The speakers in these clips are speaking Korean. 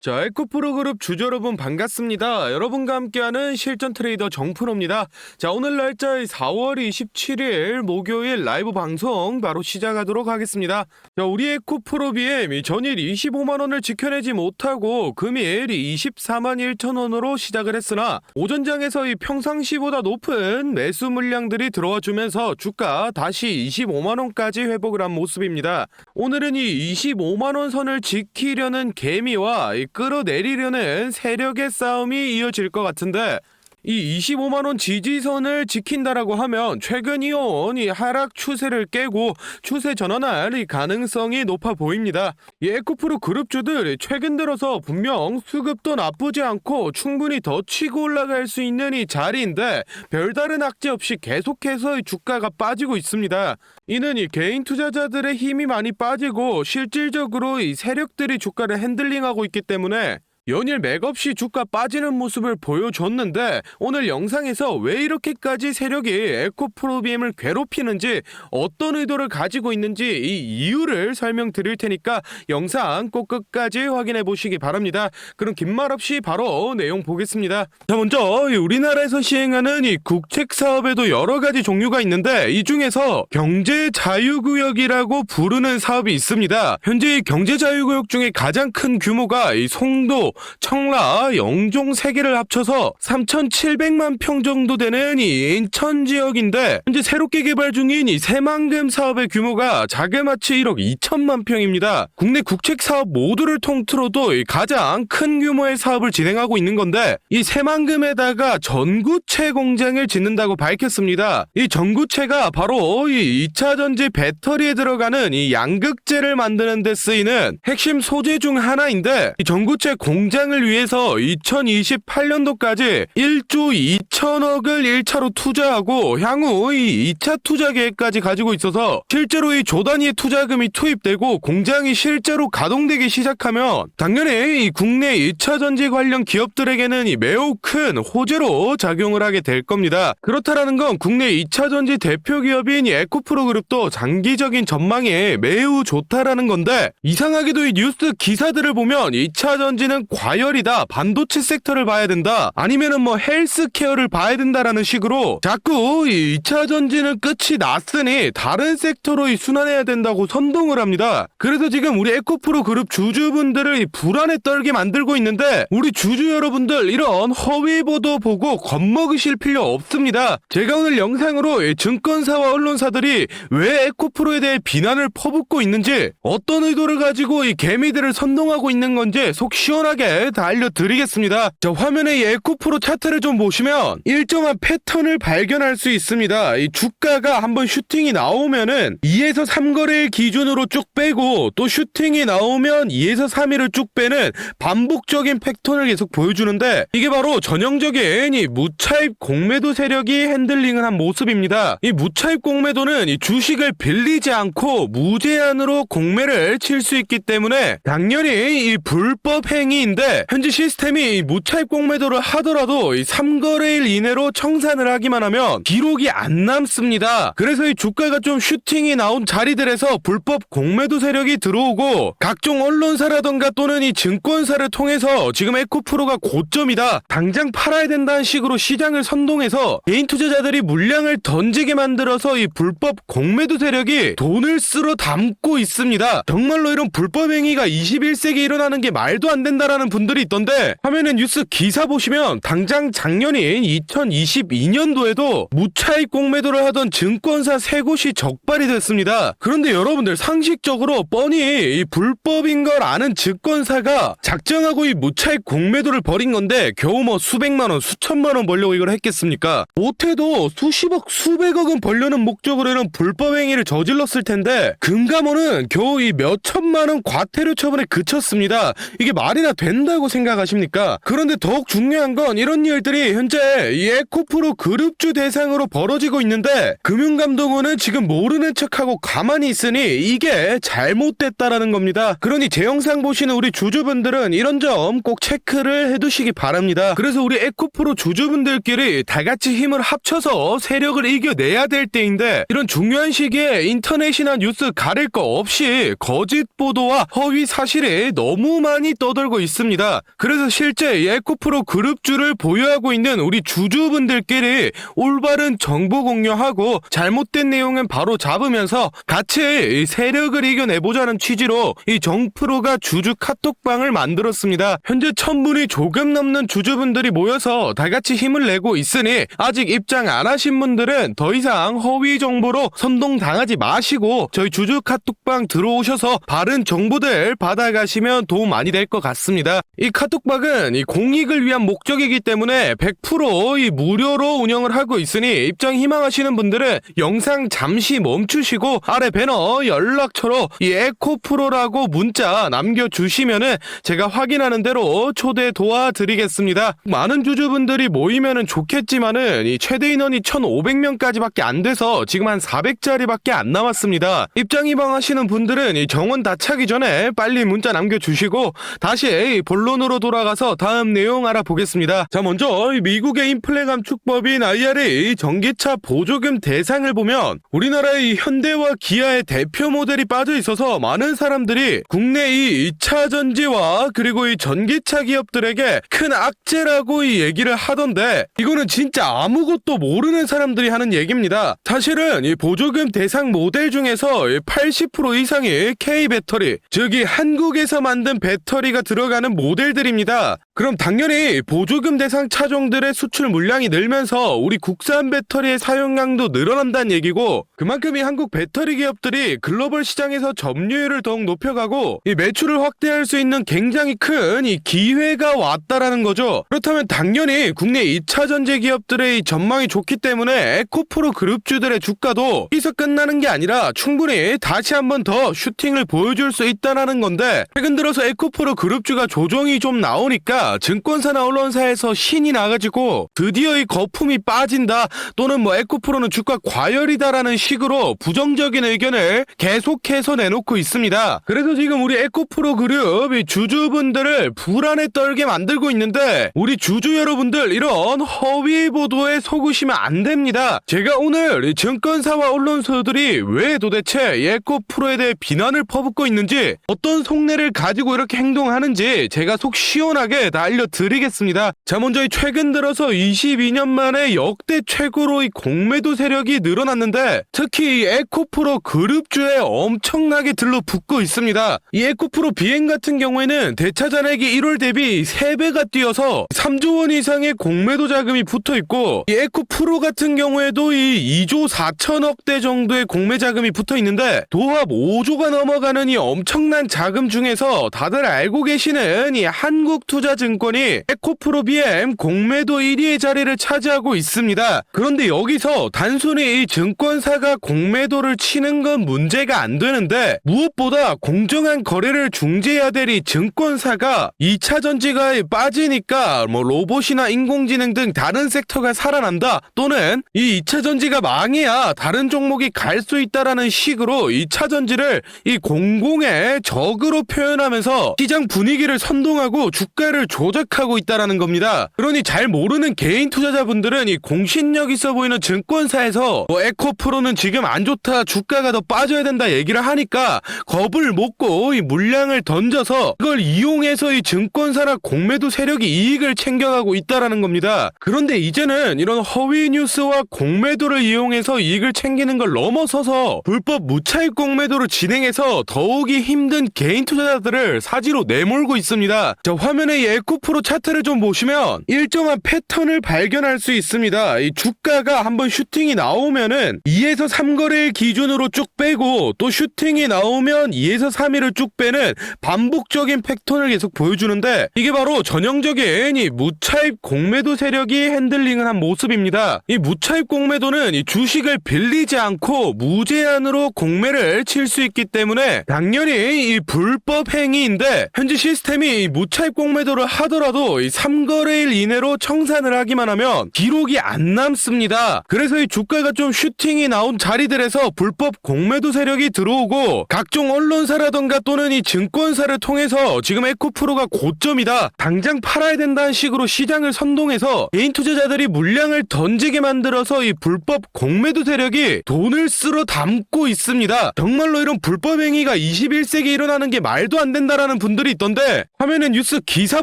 자, 에코프로그룹 주주 여러분 반갑습니다. 여러분과 함께하는 실전 트레이더 정프로입니다. 자, 오늘 날짜 4월 27일 목요일 라이브 방송 바로 시작하도록 하겠습니다. 자, 우리 에코프로 BM 전일 25만원을 지켜내지 못하고 금일 24만 1천원으로 시작을 했으나 오전장에서 이 평상시보다 높은 매수 물량들이 들어와 주면서 주가 다시 25만원까지 회복을 한 모습입니다. 오늘은 이 25만원 선을 지키려는 개미와 끌어내리려는 세력의 싸움이 이어질 것 같은데, 이 25만원 지지선을 지킨다라고 하면 최근 이어온 이 하락 추세를 깨고 추세 전환할 이 가능성이 높아 보입니다. 이 에코프로 그룹주들 최근 들어서 분명 수급도 나쁘지 않고 충분히 더 치고 올라갈 수 있는 이 자리인데 별다른 악재 없이 계속해서 이 주가가 빠지고 있습니다. 이는 이 개인 투자자들의 힘이 많이 빠지고 실질적으로 이 세력들이 주가를 핸들링하고 있기 때문에 연일 맥없이 주가 빠지는 모습을 보여줬는데, 오늘 영상에서 왜 이렇게까지 세력이 에코프로 BM을 괴롭히는지, 어떤 의도를 가지고 있는지 이 이유를 설명드릴 테니까 영상 꼭 끝까지 확인해 보시기 바랍니다. 그럼 긴 말 없이 바로 내용 보겠습니다. 자, 먼저 우리나라에서 시행하는 이 국책 사업에도 여러 가지 종류가 있는데, 이 중에서 경제자유구역이라고 부르는 사업이 있습니다. 현재 이 경제자유구역 중에 가장 큰 규모가 이 송도, 청라, 영종 3개를 합쳐서 3,700만 평 정도 되는 이 인천 지역인데, 현재 새롭게 개발 중인 이 새만금 사업의 규모가 자그마치 1억 2천만 평입니다. 국내 국책 사업 모두를 통틀어도 가장 큰 규모의 사업을 진행하고 있는 건데, 이 새만금에다가 전구체 공장을 짓는다고 밝혔습니다. 이 전구체가 바로 이 2차 전지 배터리에 들어가는 이 양극재를 만드는 데 쓰이는 핵심 소재 중 하나인데, 이 전구체 공장을 위해서 2028년도까지 1조 2천억을 1차로 투자하고 향후 이 2차 투자 계획까지 가지고 있어서, 실제로 이 조 단위의 투자금이 투입되고 공장이 실제로 가동되기 시작하면 당연히 이 국내 2차 전지 관련 기업들에게는 이 매우 큰 호재로 작용을 하게 될 겁니다. 그렇다라는 건 국내 2차 전지 대표 기업인 이 에코프로 그룹도 장기적인 전망이 매우 좋다라는 건데, 이상하게도 이 뉴스 기사들을 보면 2차 전지는 과열이다, 반도체 섹터를 봐야 된다, 아니면은 뭐 헬스케어를 봐야 된다라는 식으로 자꾸 이 2차 전지는 끝이 났으니 다른 섹터로 순환해야 된다고 선동을 합니다. 그래서 지금 우리 에코프로 그룹 주주분들을 불안에 떨게 만들고 있는데, 우리 주주 여러분들 이런 허위 보도 보고 겁먹으실 필요 없습니다. 제가 오늘 영상으로 증권사와 언론사들이 왜 에코프로에 대해 비난을 퍼붓고 있는지, 어떤 의도를 가지고 이 개미들을 선동하고 있는 건지 속 시원하게 다 알려드리겠습니다. 자, 화면에 이 에코프로 차트를 좀 보시면 일정한 패턴을 발견할 수 있습니다. 이 주가가 한번 슈팅이 나오면은 2에서 3거래일 기준으로 쭉 빼고, 또 슈팅이 나오면 2에서 3일을 쭉 빼는 반복적인 패턴을 계속 보여주는데, 이게 바로 전형적인 이 무차입 공매도 세력이 핸들링을 한 모습입니다. 이 무차입 공매도는 이 주식을 빌리지 않고 무제한으로 공매를 칠 수 있기 때문에 당연히 이 불법 행위인데, 현재 시스템이 이 무차입 공매도를 하더라도 이 3거래일 이내로 청산을 하기만 하면 기록이 안 남습니다. 그래서 이 주가가 좀 슈팅이 나온 자리들에서 불법 공매도 세력이 들어오고, 각종 언론사라던가 또는 이 증권사를 통해서 지금 에코프로가 고점이다, 당장 팔아야 된다는 식으로 시장을 선동해서 개인 투자자들이 물량을 던지게 만들어서 이 불법 공매도 세력이 돈을 쓸어 담고 있습니다. 정말로 이런 불법 행위가 21세기에 일어나는 게 말도 안 된다라는 분들이 있던데, 화면에 뉴스 기사 보시면 당장 작년인 2022년도에도 무차입 공매도를 하던 증권사 3곳이 적발이 됐습니다. 그런데 여러분들 상식적으로 뻔히 이 불법인 걸 아는 증권사가 작정하고 이 무차입 공매도를 벌인 건데 겨우 뭐 수백만원, 수천만원 벌려고 이걸 했겠습니까? 못해도 수십억, 수백억은 벌려는 목적으로 이런 불법 행위를 저질렀을 텐데, 금감원은 겨우 이 몇천만원 과태료 처분에 그쳤습니다. 이게 말이나 된다고 생각하십니까? 그런데 더욱 중요한 건 이런 일들이 현재 이 에코프로 그룹주 대상으로 벌어지고 있는데, 금융감독원은 지금 모르는 척하고 가만히 있으니 이게 잘못됐다라는 겁니다. 그러니 제 영상 보시는 우리 주주분들은 이런 점 꼭 체크를 해두시기 바랍니다. 그래서 우리 에코프로 주주분들끼리 다같이 힘을 합쳐서 세력을 이겨내야 될 때인데, 이런 중요한 시기에 인터넷이나 뉴스 가릴 거 없이 거짓 보도와 허위 사실이 너무 많이 떠돌고 있습니다. 있습니다. 그래서 실제 이 에코프로 그룹주를 보유하고 있는 우리 주주분들끼리 올바른 정보 공유하고 잘못된 내용은 바로 잡으면서 같이 세력을 이겨내보자는 취지로 이 정프로가 주주 카톡방을 만들었습니다. 현재 1000분이 조금 넘는 주주분들이 모여서 다같이 힘을 내고 있으니 아직 입장 안 하신 분들은 더 이상 허위 정보로 선동당하지 마시고 저희 주주 카톡방 들어오셔서 바른 정보들 받아가시면 도움 많이 될 것 같습니다. 이 카톡방은 이 공익을 위한 목적이기 때문에 100% 이 무료로 운영을 하고 있으니 입장 희망하시는 분들은 영상 잠시 멈추시고 아래 배너 연락처로 이 에코프로라고 문자 남겨주시면은 제가 확인하는 대로 초대 도와드리겠습니다. 많은 주주분들이 모이면은 좋겠지만은 이 최대 인원이 1500명까지밖에 안 돼서 지금 한 400자리밖에 안 남았습니다. 입장 희망하시는 분들은 이 정원 다 차기 전에 빨리 문자 남겨주시고 다시 본론으로 돌아가서 다음 내용 알아보겠습니다. 자, 먼저 미국의 인플레 감축법인 IRA 전기차 보조금 대상을 보면 우리나라의 현대와 기아의 대표 모델이 빠져 있어서 많은 사람들이 국내 이 2차 전지와 그리고 이 전기차 기업들에게 큰 악재라고 이 얘기를 하던데 이거는 진짜 아무것도 모르는 사람들이 하는 얘기입니다. 사실은 이 보조금 대상 모델 중에서 80% 이상이 K-배터리, 즉 이 한국에서 만든 배터리가 들어가는 모델들입니다. 그럼 당연히 보조금 대상 차종들의 수출 물량이 늘면서 우리 국산 배터리의 사용량도 늘어난다는 얘기고 그만큼 이 한국 배터리 기업들이 글로벌 시장에서 점유율을 더욱 높여가고 이 매출을 확대할 수 있는 굉장히 큰 이 기회가 왔다라는 거죠. 그렇다면 당연히 국내 2차 전지 기업들의 이 전망이 좋기 때문에 에코프로 그룹주들의 주가도 여기서 끝나는 게 아니라 충분히 다시 한번 더 슈팅을 보여줄 수 있다는 건데 최근 들어서 에코프로 그룹주가 조정이 좀 나오니까 증권사나 언론사에서 신이 나가지고 드디어 이 거품이 빠진다 또는 뭐 에코프로는 주가 과열이다라는 식으로 부정적인 의견을 계속해서 내놓고 있습니다. 그래서 지금 우리 에코프로 그룹 이 주주분들을 불안에 떨게 만들고 있는데 우리 주주 여러분들 이런 허위 보도에 속으시면 안 됩니다. 제가 오늘 이 증권사와 언론사들이 왜 도대체 이 에코프로에 대해 비난을 퍼붓고 있는지 어떤 속내를 가지고 이렇게 행동하는지 제가 속 시원하게 다 알려드리겠습니다. 자, 먼저 이 최근 들어서 22년 만에 역대 최고로 이 공매도 세력이 늘어났는데 특히 이 에코프로 그룹주에 엄청나게 들러붙고 있습니다. 이 에코프로 비행 같은 경우에는 대차 잔액이 1월 대비 3배가 뛰어서 3조 원 이상의 공매도 자금이 붙어 있고 이 에코프로 같은 경우에도 이 2조 4천억대 정도의 공매 자금이 붙어 있는데 도합 5조가 넘어가는 이 엄청난 자금 중에서 다들 알고 계시는 이 한국투자증권이 에코프로 BM 공매도 1위의 자리를 차지하고 있습니다. 그런데 여기서 단순히 이 증권사가 공매도를 치는 건 문제가 안 되는데 무엇보다 공정한 거래를 중재해야 될 이 증권사가 2차 전지가 빠지니까 뭐 로봇이나 인공지능 등 다른 섹터가 살아난다 또는 이 2차 전지가 망해야 다른 종목이 갈 수 있다라는 식으로 2차 전지를 이 공공의 적으로 표현하면서 시장 분위기를 선동하고 주가를 조작하고 있다라는 겁니다. 그러니 잘 모르는 개인 투자자분들은 이 공신력 있어 보이는 증권사에서 뭐 에코프로는 지금 안 좋다 주가가 더 빠져야 된다 얘기를 하니까 겁을 먹고 이 물량을 던져서 이걸 이용해서 이 증권사나 공매도 세력이 이익을 챙겨가고 있다라는 겁니다. 그런데 이제는 이런 허위 뉴스와 공매도를 이용해서 이익을 챙기는 걸 넘어서서 불법 무차익 공매도를 진행해서 더욱이 힘든 개인 투자자들을 사지로 내몰고 있습니다. 자, 화면에 이 에코프로 차트를 좀 보시면 일정한 패턴을 발견할 수 있습니다. 이 주가가 한번 슈팅이 나오면은 2에서 3거래일 기준으로 쭉 빼고 또 슈팅이 나오면 2에서 3일을 쭉 빼는 반복적인 패턴을 계속 보여주는데 이게 바로 전형적인 이 무차입 공매도 세력이 핸들링을 한 모습입니다. 이 무차입 공매도는 이 주식을 빌리지 않고 무제한으로 공매를 칠 수 있기 때문에 당연히 이 불법 행위인데 현재 시스템이 이 무차입 공매도를 하더라도 이 3거래일 이내로 청산을 하기만 하면 기록이 안 남습니다. 그래서 이 주가가 좀 슈팅이 나온 자리들에서 불법 공매도 세력이 들어오고 각종 언론사라던가 또는 이 증권사를 통해서 지금 에코프로가 고점이다, 당장 팔아야 된다는 식으로 시장을 선동해서 개인 투자자들이 물량을 던지게 만들어서 이 불법 공매도 세력이 돈을 쓸어 담고 있습니다. 정말로 이런 불법 행위가 21세기에 일어나는 게 말도 안 된다라는 분들이 있던데, 화면에 뉴스 기사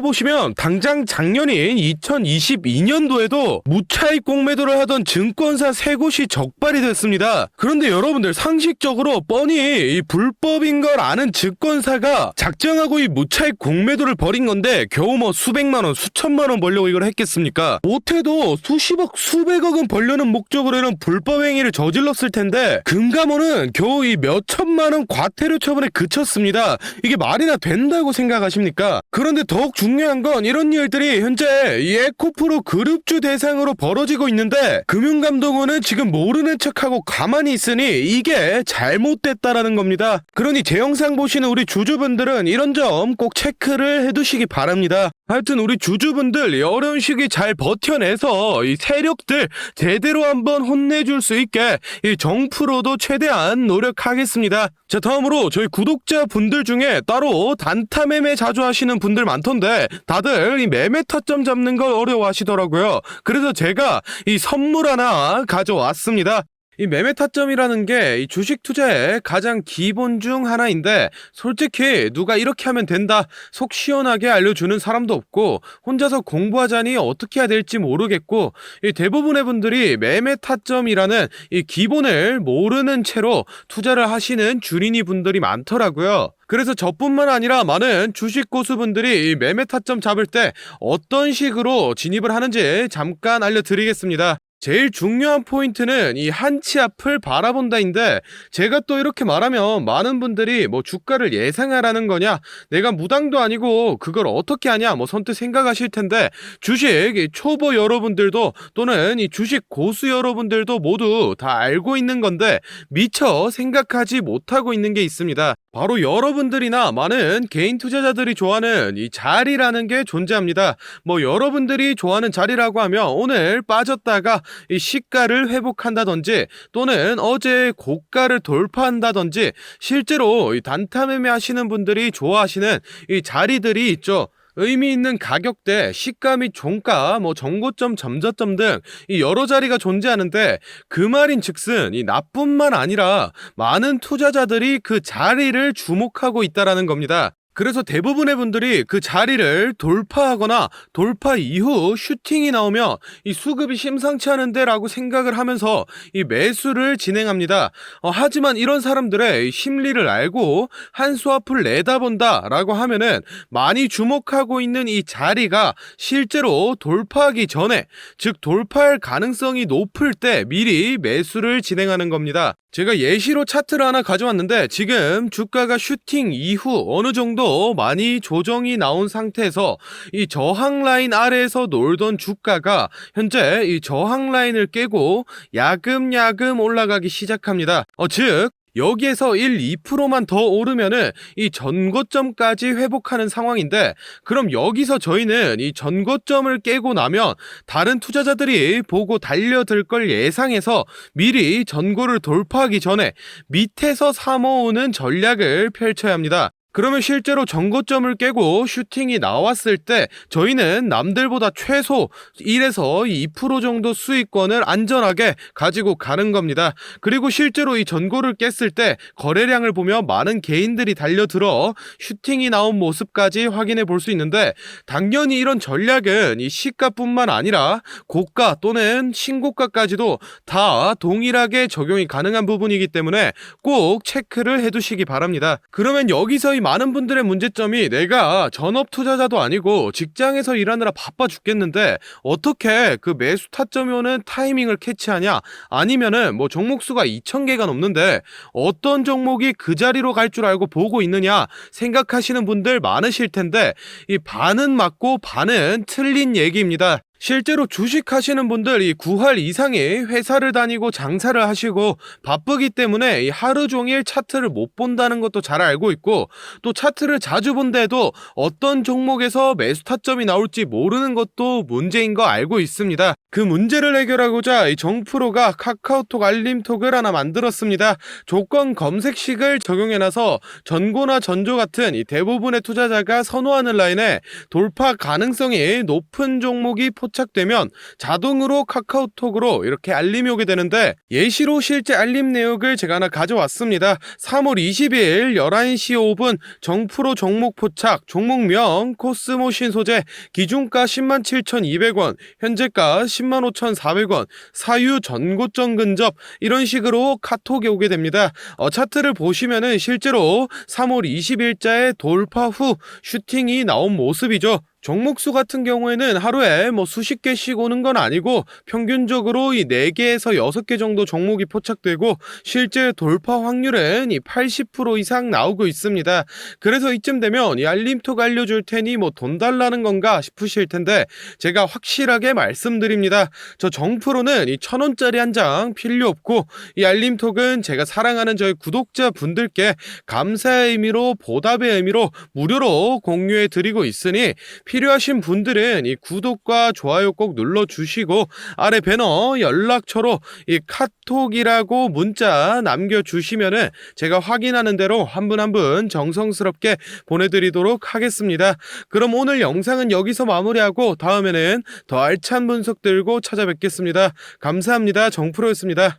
보시면 당장 작년인 2022년도에도 무차익 공매도를 하던 증권사 3곳이 적발이 됐습니다. 그런데 여러분들, 상식적으로 뻔히 이 불법인 걸 아는 증권사가 작정하고 이 무차익 공매도를 벌인 건데 겨우 뭐 수백만원 수천만원 벌려고 이걸 했겠습니까? 못해도 수십억 수백억은 벌려는 목적으로 이런 불법 행위를 저질렀을 텐데 금감원은 겨우 이 몇천만원 과태료 처분에 그쳤습니다. 이게 말이나 된다고 생각하십니까? 그런데 더욱 중요한 건 이런 일들이 현재 이 에코프로 그룹주 대상으로 벌어지고 있는데 금융감독원은 지금 모르는 척하고 가만히 있으니 이게 잘못됐다라는 겁니다. 그러니 제 영상 보시는 우리 주주분들은 이런 점 꼭 체크를 해두시기 바랍니다. 하여튼 우리 주주분들 이 어려운 시기 잘 버텨내서 이 세력들 제대로 한번 혼내줄 수 있게 이 정프로도 최대한 노력하겠습니다. 자, 다음으로 저희 구독자분들 중에 따로 단타 매매 자주 하시는 분들 많던데 다들 이 매매 타점 잡는 걸 어려워하시더라고요. 그래서 제가 이 선물 하나 가져왔습니다. 이 매매 타점이라는 게 이 주식 투자의 가장 기본 중 하나인데, 솔직히 누가 이렇게 하면 된다 속 시원하게 알려주는 사람도 없고 혼자서 공부하자니 어떻게 해야 될지 모르겠고, 이 대부분의 분들이 매매 타점이라는 이 기본을 모르는 채로 투자를 하시는 주린이 분들이 많더라고요. 그래서 저뿐만 아니라 많은 주식 고수분들이 이 매매 타점 잡을 때 어떤 식으로 진입을 하는지 잠깐 알려드리겠습니다. 제일 중요한 포인트는 이 한치 앞을 바라본다인데, 제가 또 이렇게 말하면 많은 분들이 뭐 주가를 예상하라는 거냐, 내가 무당도 아니고 그걸 어떻게 하냐 뭐 선뜻 생각하실 텐데, 주식 초보 여러분들도 또는 이 주식 고수 여러분들도 모두 다 알고 있는 건데 미처 생각하지 못하고 있는 게 있습니다. 바로 여러분들이나 많은 개인 투자자들이 좋아하는 이 자리라는 게 존재합니다. 뭐 여러분들이 좋아하는 자리라고 하면 오늘 빠졌다가 이 시가를 회복한다든지 또는 어제 고가를 돌파한다든지, 실제로 이 단타 매매 하시는 분들이 좋아하시는 이 자리들이 있죠. 의미 있는 가격대, 시가 및 종가, 뭐 정고점, 점저점 등 이 여러 자리가 존재하는데, 그 말인 즉슨 이 나뿐만 아니라 많은 투자자들이 그 자리를 주목하고 있다라는 겁니다. 그래서 대부분의 분들이 그 자리를 돌파하거나 돌파 이후 슈팅이 나오면 이 수급이 심상치 않은데 라고 생각을 하면서 이 매수를 진행합니다. 하지만 이런 사람들의 심리를 알고 한 수 앞을 내다본다 라고 하면은 많이 주목하고 있는 이 자리가 실제로 돌파하기 전에, 즉 돌파할 가능성이 높을 때 미리 매수를 진행하는 겁니다. 제가 예시로 차트를 하나 가져왔는데, 지금 주가가 슈팅 이후 어느 정도 많이 조정이 나온 상태에서 이 저항 라인 아래에서 놀던 주가가 현재 이 저항 라인을 깨고 야금야금 올라가기 시작합니다. 즉 여기에서 1, 2%만 더 오르면은 이 전고점까지 회복하는 상황인데, 그럼 여기서 저희는 이 전고점을 깨고 나면 다른 투자자들이 보고 달려들 걸 예상해서 미리 전고를 돌파하기 전에 밑에서 사모으는 전략을 펼쳐야 합니다. 그러면 실제로 전고점을 깨고 슈팅이 나왔을 때 저희는 남들보다 최소 1에서 2% 정도 수익권을 안전하게 가지고 가는 겁니다. 그리고 실제로 이 전고를 깼을 때 거래량을 보면 많은 개인들이 달려들어 슈팅이 나온 모습까지 확인해 볼 수 있는데, 당연히 이런 전략은 이 시가뿐만 아니라 고가 또는 신고가까지도 다 동일하게 적용이 가능한 부분이기 때문에 꼭 체크를 해두시기 바랍니다. 그러면 여기서 이 많은 분들의 문제점이, 내가 전업 투자자도 아니고 직장에서 일하느라 바빠 죽겠는데 어떻게 그 매수 타점이 오는 타이밍을 캐치하냐, 아니면은 뭐 종목수가 2,000개가 넘는데 어떤 종목이 그 자리로 갈 줄 알고 보고 있느냐 생각하시는 분들 많으실 텐데, 이 반은 맞고 반은 틀린 얘기입니다. 실제로 주식하시는 분들 이 9할 이상이 회사를 다니고 장사를 하시고 바쁘기 때문에 이 하루 종일 차트를 못 본다는 것도 잘 알고 있고, 또 차트를 자주 본데도 어떤 종목에서 매수 타점이 나올지 모르는 것도 문제인 거 알고 있습니다. 그 문제를 해결하고자 이 정프로가 카카오톡 알림톡을 하나 만들었습니다. 조건 검색식을 적용해놔서 전고나 전조 같은 이 대부분의 투자자가 선호하는 라인에 돌파 가능성이 높은 종목이 포착되면 자동으로 카카오톡으로 이렇게 알림이 오게 되는데, 예시로 실제 알림 내역을 제가 하나 가져왔습니다. 3월 20일 11시 5분 정프로 종목 포착, 종목명 코스모 신소재, 기준가 107,200원, 현재가 105,400원, 사유 전고점 근접, 이런 식으로 카톡이 오게 됩니다. 차트를 보시면은 실제로 3월 20일자에 돌파 후 슈팅이 나온 모습이죠. 종목수 같은 경우에는 하루에 수십 개씩 오는 건 아니고 평균적으로 이 4개에서 6개 정도 종목이 포착되고, 실제 돌파 확률은 이 80% 이상 나오고 있습니다. 그래서 이쯤 되면 이 알림톡 알려줄 테니 돈 달라는 건가 싶으실 텐데, 제가 확실하게 말씀드립니다. 저 정프로는 이 1,000원짜리 한 장 필요 없고, 이 알림톡은 제가 사랑하는 저희 구독자 분들께 감사의 의미로, 보답의 의미로 무료로 공유해 드리고 있으니, 필요하신 분들은 이 구독과 좋아요 꼭 눌러주시고, 아래 배너 연락처로 이 카톡이라고 문자 남겨주시면은 제가 확인하는 대로 한 분 한 분 정성스럽게 보내드리도록 하겠습니다. 그럼 오늘 영상은 여기서 마무리하고 다음에는 더 알찬 분석 들고 찾아뵙겠습니다. 감사합니다. 정프로였습니다.